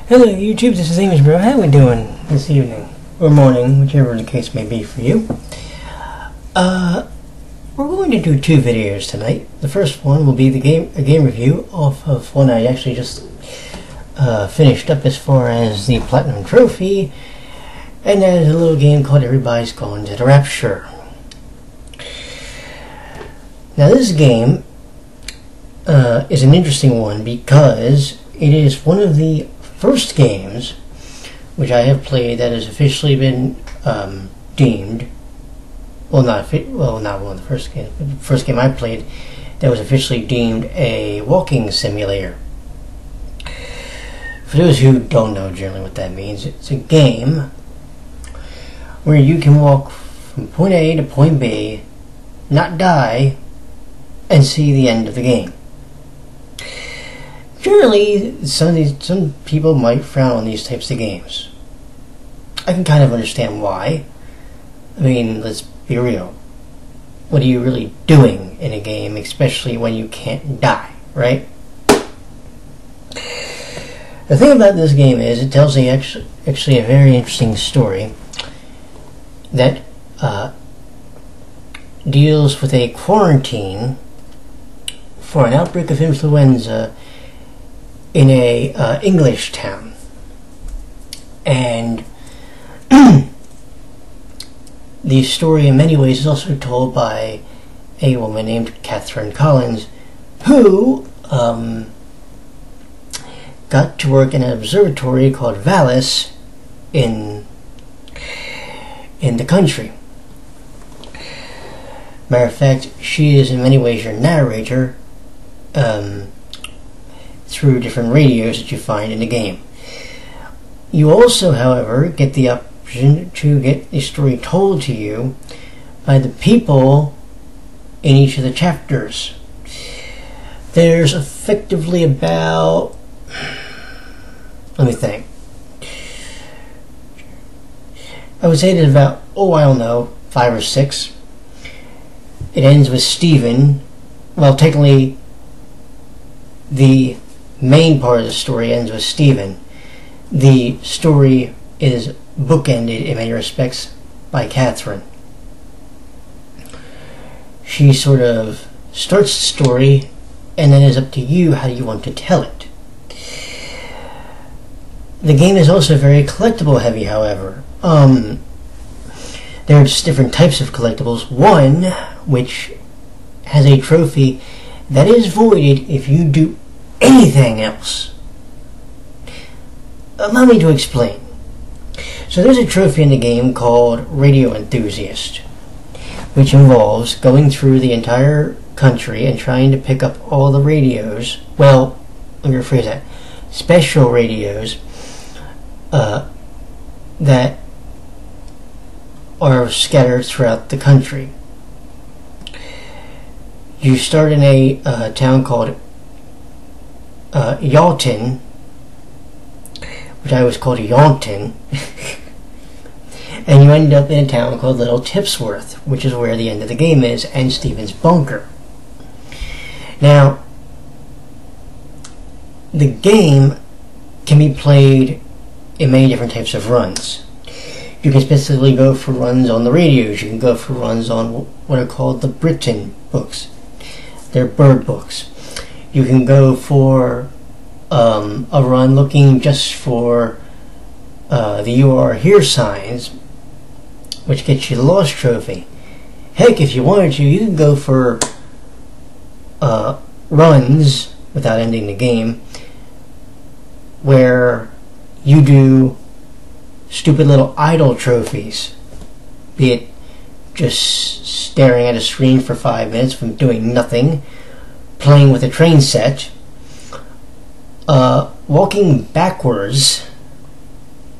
Hello YouTube, this is Amisbro. How are we doing this evening? Or morning, whichever the case may be for you. We're going to do two videos tonight. The first one will be a game review off of one I actually just finished up as far as the Platinum Trophy. And that is a little game called Everybody's Going to the Rapture. Now this game is an interesting one because it is one of the first games which I have played that has officially been deemed, not one of the first games, but the first game I played that was officially deemed a walking simulator. For those who don't know generally what that means, it's a game where you can walk from point A to point B, not die, and see the end of the game. Generally, some people might frown on these types of games. I can kind of understand why. I mean, let's be real. What are you really doing in a game, especially when you can't die, right? The thing about this game is it tells actually a very interesting story that deals with a quarantine for an outbreak of influenza in a English town. And the story in many ways is also told by a woman named Catherine Collins, who got to work in an observatory called Valis in the country. Matter of fact, she is in many ways your narrator through different radios that you find in the game. You also, however, get the option to get the story told to you by the people in each of the chapters. There's effectively about, let me think, I would say there's about, I don't know, 5 or 6. It ends with Stephen. Well, technically, the main part of the story ends with Stephen. The story is bookended in many respects by Catherine. She sort of starts the story, and then it's up to you how you want to tell it. The game is also very collectible heavy, however. There are just different types of collectibles. One, which has a trophy that is voided if you do anything else. Allow me to explain. So there's a trophy in the game called Radio Enthusiast, which involves going through the entire country and trying to pick up all the radios, well, let me rephrase that, special radios that are scattered throughout the country. You start in a town called Yalton, which I always called Yaunton, and you end up in a town called Little Tipsworth, which is where the end of the game is, and Stephen's bunker. Now, the game can be played in many different types of runs. You can specifically go for runs on the radios. You can go for runs on what are called the Britain books. They're bird books. You can go for a run looking just for the "You Are Here" signs, which gets you the Lost Trophy. Heck, if you wanted to, you can go for runs without ending the game where you do stupid little idle trophies, be it just staring at a screen for 5 minutes from doing nothing, playing with a train set, walking backwards.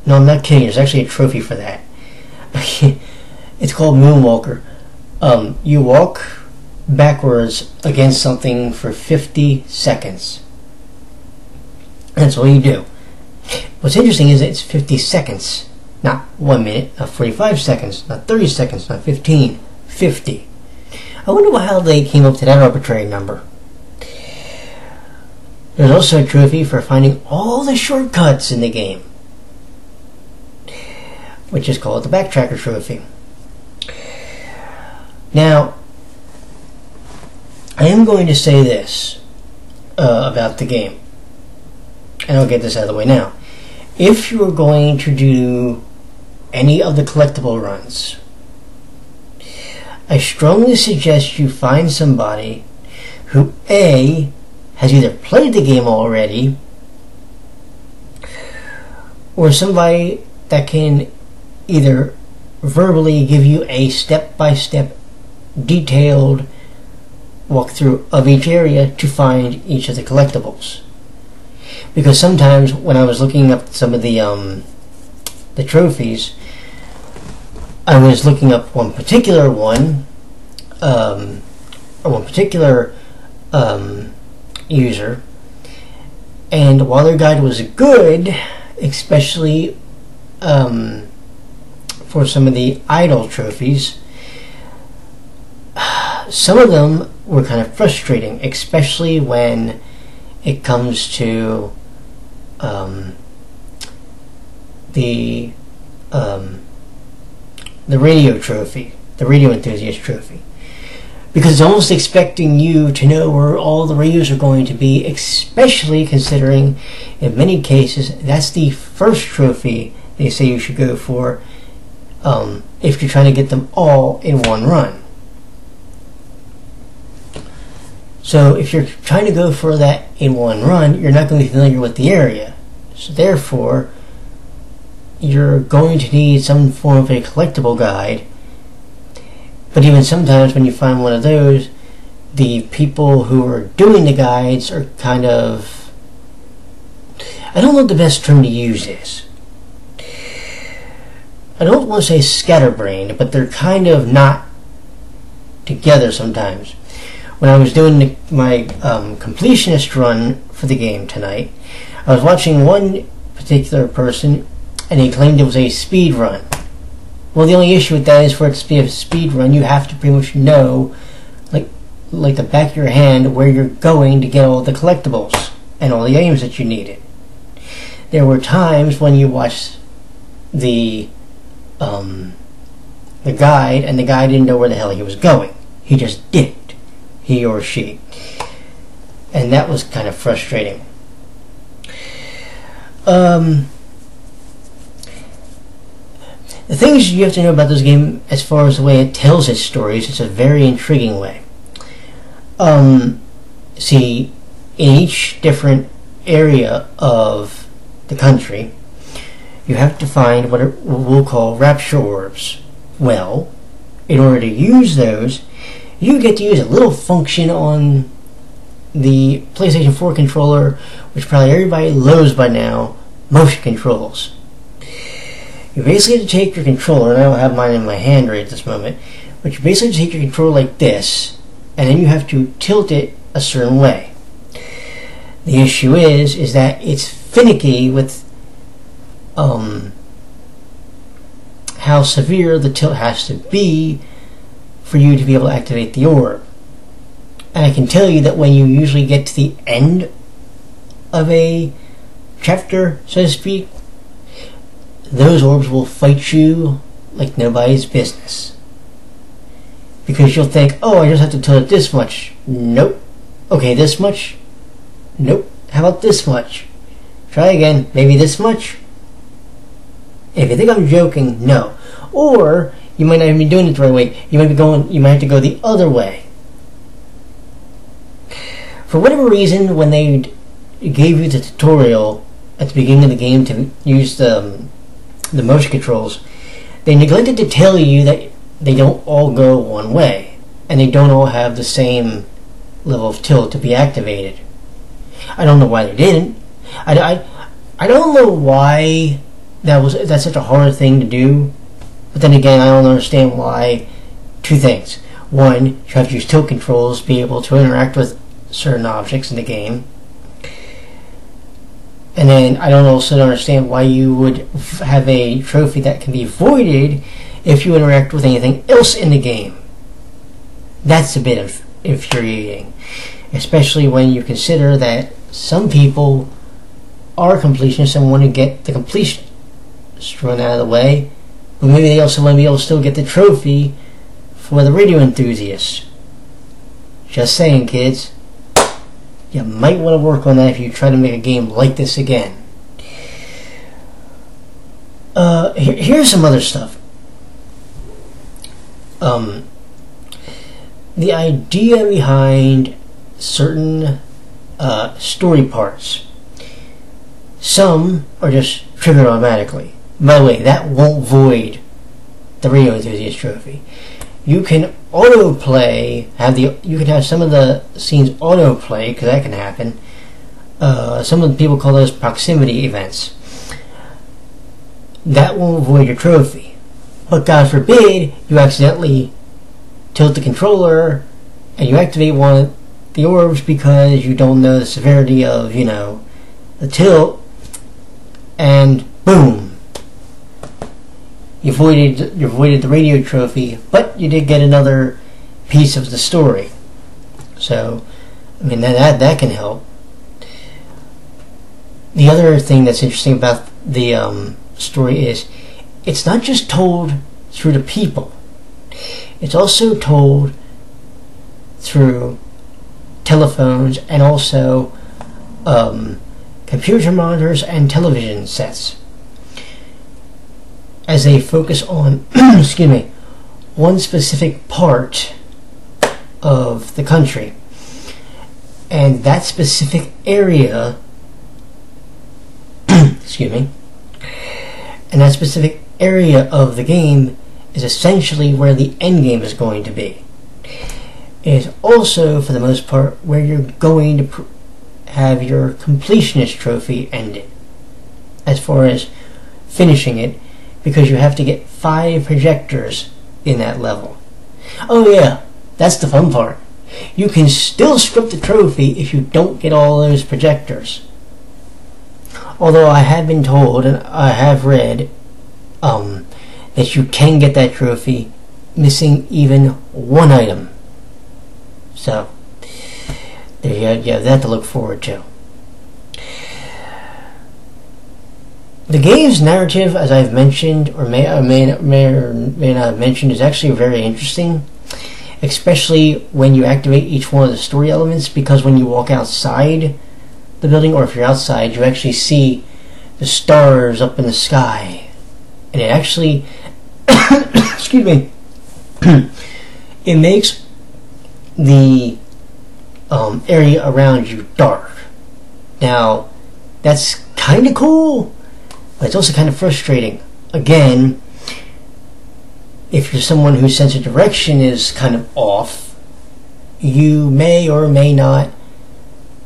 No, I'm not kidding, there's actually a trophy for that. It's called Moonwalker. You walk backwards against something for 50 seconds. That's all you do. What's interesting is that it's 50 seconds, not 1 minute, not 45 seconds, not 30 seconds, not 15, 50. I wonder how they came up to that arbitrary number. There's also a trophy for finding all the shortcuts in the game, which is called the Backtracker Trophy. Now, I am going to say this about the game, and I'll get this out of the way now. If you are going to do any of the collectible runs, I strongly suggest you find somebody who A, has either played the game already, or somebody that can either verbally give you a step-by-step detailed walkthrough of each area to find each of the collectibles. Because sometimes when I was looking up some of the trophies, I was looking up one particular one, or one particular user, and while their guide was good, especially for some of the idol trophies, some of them were kind of frustrating, especially when it comes to the radio trophy, the radio enthusiast trophy, because it's almost expecting you to know where all the radios are going to be, especially considering in many cases that's the first trophy they say you should go for if you're trying to get them all in one run. So if you're trying to go for that in one run, you're not going to be familiar with the area. So therefore, you're going to need some form of a collectible guide. But even sometimes when you find one of those, the people who are doing the guides are kind of, I don't know what the best term to use is. I don't want to say scatterbrained, but they're kind of not together sometimes. When I was doing my completionist run for the game tonight, I was watching one particular person, and he claimed it was a speed run. Well, the only issue with that is for it to be a speed run, you have to pretty much know, like the back of your hand, where you're going to get all the collectibles and all the items that you needed. There were times when you watched the guide, and the guy didn't know where the hell he was going. He just didn't. He or she. And that was kind of frustrating. The things you have to know about this game, as far as the way it tells its stories, it's a very intriguing way. See, in each different area of the country, you have to find what we'll call Rapture orbs. Well, in order to use those, you get to use a little function on the PlayStation 4 controller, which probably everybody knows by now, motion controls. You basically have to take your controller, and I don't have mine in my hand right at this moment, but you basically have to take your controller like this, and then you have to tilt it a certain way. The issue is that it's finicky with how severe the tilt has to be for you to be able to activate the orb. And I can tell you that when you usually get to the end of a chapter, so to speak, those orbs will fight you like nobody's business. Because you'll think, oh, I just have to tilt it this much. Nope. Okay, this much. Nope. How about this much? Try again. Maybe this much. If you think I'm joking, no. Or you might not even be doing it the right way. You might have to go the other way. For whatever reason, when they gave you the tutorial at the beginning of the game to use the motion controls, they neglected to tell you that they don't all go one way, and they don't all have the same level of tilt to be activated. I don't know why they didn't. I don't know why that's such a hard thing to do. But then again, I don't understand why. Two things. One, you have to use tilt controls to be able to interact with certain objects in the game. And then I don't also understand why you would have a trophy that can be voided if you interact with anything else in the game. That's a bit infuriating. Especially when you consider that some people are completionists and want to get the completion run out of the way, but maybe they also want to be able to still get the trophy for the radio enthusiasts. Just saying, kids. You might want to work on that if you try to make a game like this again. Here's some other stuff. The idea behind certain story parts. Some are just triggered automatically. By the way, that won't void the Radio Enthusiast trophy. You can autoplay, you can have some of the scenes autoplay, because that can happen. Some of the people call those proximity events. That won't void your trophy. But God forbid you accidentally tilt the controller and you activate one of the orbs because you don't know the severity of, the tilt, and boom, you voided the radio trophy, but you did get another piece of the story. So, I mean, that can help. The other thing that's interesting about the story is it's not just told through the people. It's also told through telephones and also computer monitors and television sets, as they focus on excuse me, one specific part of the country, and that specific area excuse me, and that specific area of the game is essentially where the end game is going to be. It is also, for the most part, where you're going to have your completionist trophy ended, as far as finishing it, because you have to get 5 projectors in that level. Oh yeah, that's the fun part. You can still script the trophy if you don't get all those projectors. Although I have been told, and I have read, that you can get that trophy missing even one item. So, there you have that to look forward to. The game's narrative, as I've mentioned, or may not have mentioned, is actually very interesting, especially when you activate each one of the story elements, because when you walk outside the building, or if you're outside, you actually see the stars up in the sky, and it actually excuse me it makes the area around you dark. Now, that's kind of cool, but it's also kind of frustrating. Again, if you're someone whose sense of direction is kind of off, you may or may not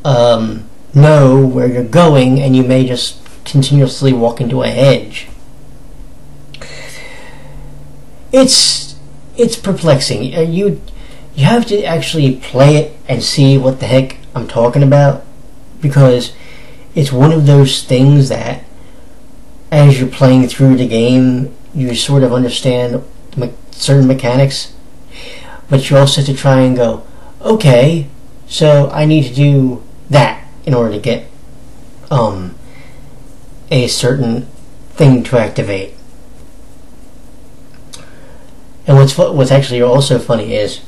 know where you're going, and you may just continuously walk into a hedge. It's perplexing. You have to actually play it and see what the heck I'm talking about, because it's one of those things that, as you're playing through the game, you sort of understand certain mechanics, but you also have to try and go, okay, so I need to do that in order to get a certain thing to activate. And what's actually also funny is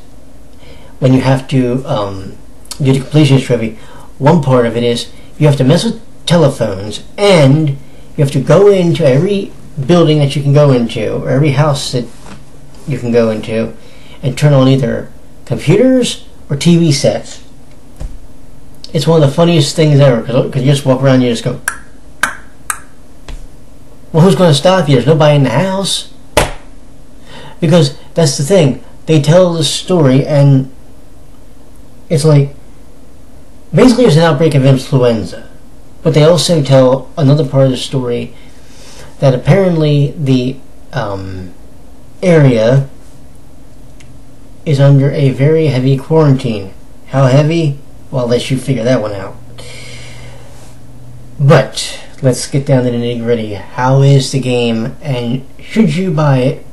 when you have to do the completionist trophy, one part of it is you have to mess with telephones, and you have to go into every building that you can go into, or every house that you can go into, and turn on either computers or TV sets. It's one of the funniest things ever, because you just walk around and you just go, well, who's going to stop you? There's nobody in the house. Because that's the thing. They tell the story, and it's like, basically there's an outbreak of influenza. But they also tell another part of the story that apparently the area is under a very heavy quarantine. How heavy? Well, I'll let you figure that one out. But let's get down to the nitty-gritty. How is the game, and should you buy it?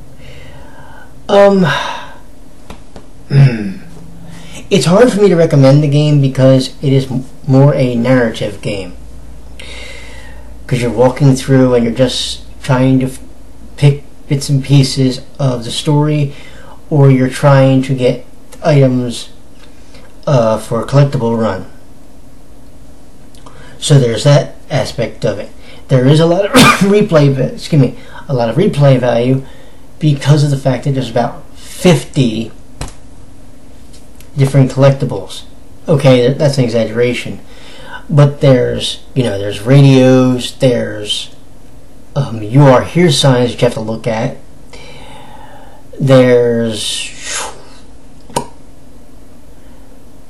It's hard for me to recommend the game because it is more a narrative game. Because you're walking through and you're just trying to pick bits and pieces of the story, or you're trying to get items for a collectible run. So there's that aspect of it. There is a lot of replay value because of the fact that there's about 50 different collectibles. Okay, that's an exaggeration, but there's radios, there's you are here signs that you have to look at. There's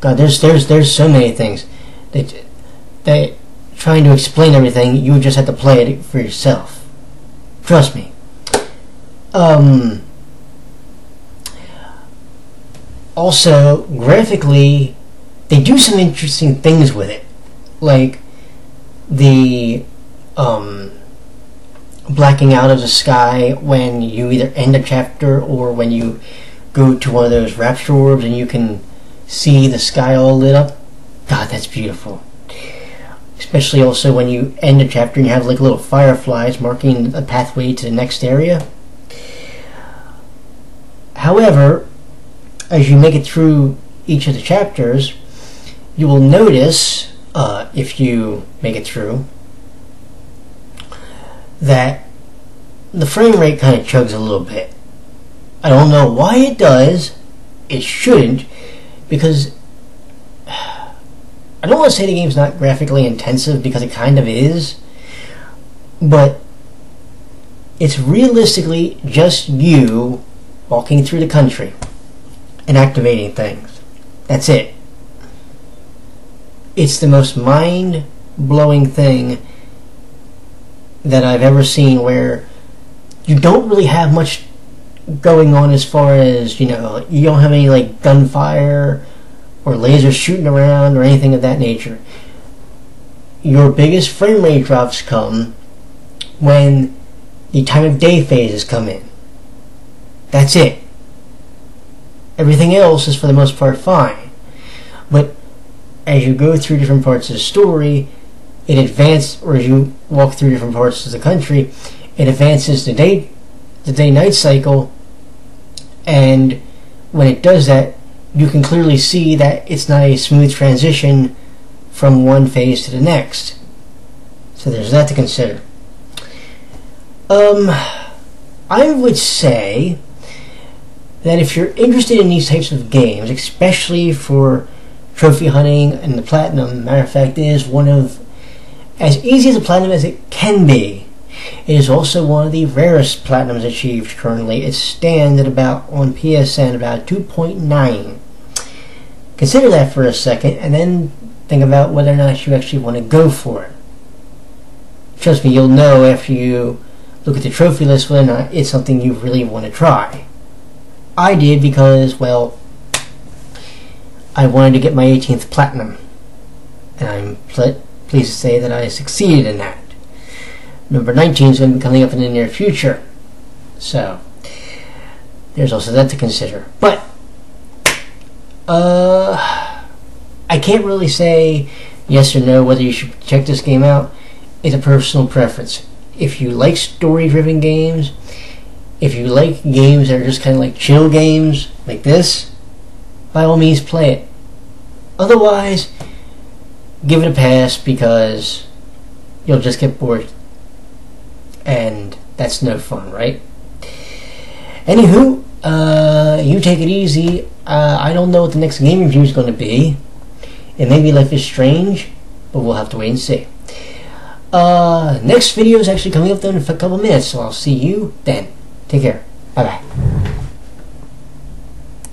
so many things that trying to explain everything, you would just have to play it for yourself. Trust me. Also, graphically, they do some interesting things with it, like the blacking out of the sky when you either end a chapter or when you go to one of those Rapture orbs and you can see the sky all lit up. God, that's beautiful. Especially also when you end a chapter and you have like little fireflies marking a pathway to the next area. However, as you make it through each of the chapters, you will notice, if you make it through, that the frame rate kind of chugs a little bit. I don't know why it does. It shouldn't, because I don't want to say the game's not graphically intensive, because it kind of is, but it's realistically just you walking through the country and activating things. That's it. It's the most mind-blowing thing that I've ever seen, where you don't really have much going on as far as, you don't have any like gunfire or lasers shooting around or anything of that nature. Your biggest frame rate drops come when the time of day phases come in. That's it. Everything else is for the most part fine. But as you go through different parts of the story, it advances, or as you walk through different parts of the country, it advances the day-night cycle, and when it does that, you can clearly see that it's not a smooth transition from one phase to the next. So there's that to consider. I would say that if you're interested in these types of games, especially for trophy hunting and the Platinum, matter of fact, it is one of, as easy as a Platinum as it can be, it is also one of the rarest Platinums achieved currently. It stands at about, on PSN, about 2.9. Consider that for a second, and then think about whether or not you actually want to go for it. Trust me, you'll know after you look at the trophy list whether or not it's something you really want to try. I did because, well, I wanted to get my 18th Platinum, and I'm pleased to say that I succeeded in that. Number 19 is going to be coming up in the near future, so there's also that to consider. But I can't really say yes or no whether you should check this game out. It's a personal preference. If you like story-driven games, if you like games that are just kind of like chill games like this, by all means play it. Otherwise, give it a pass, because you'll just get bored, and that's no fun, right? Anywho, you take it easy. I don't know what the next game review is going to be. It may be Life is Strange, but we'll have to wait and see. Next video is actually coming up in a couple minutes, so I'll see you then. Take care. Bye-bye.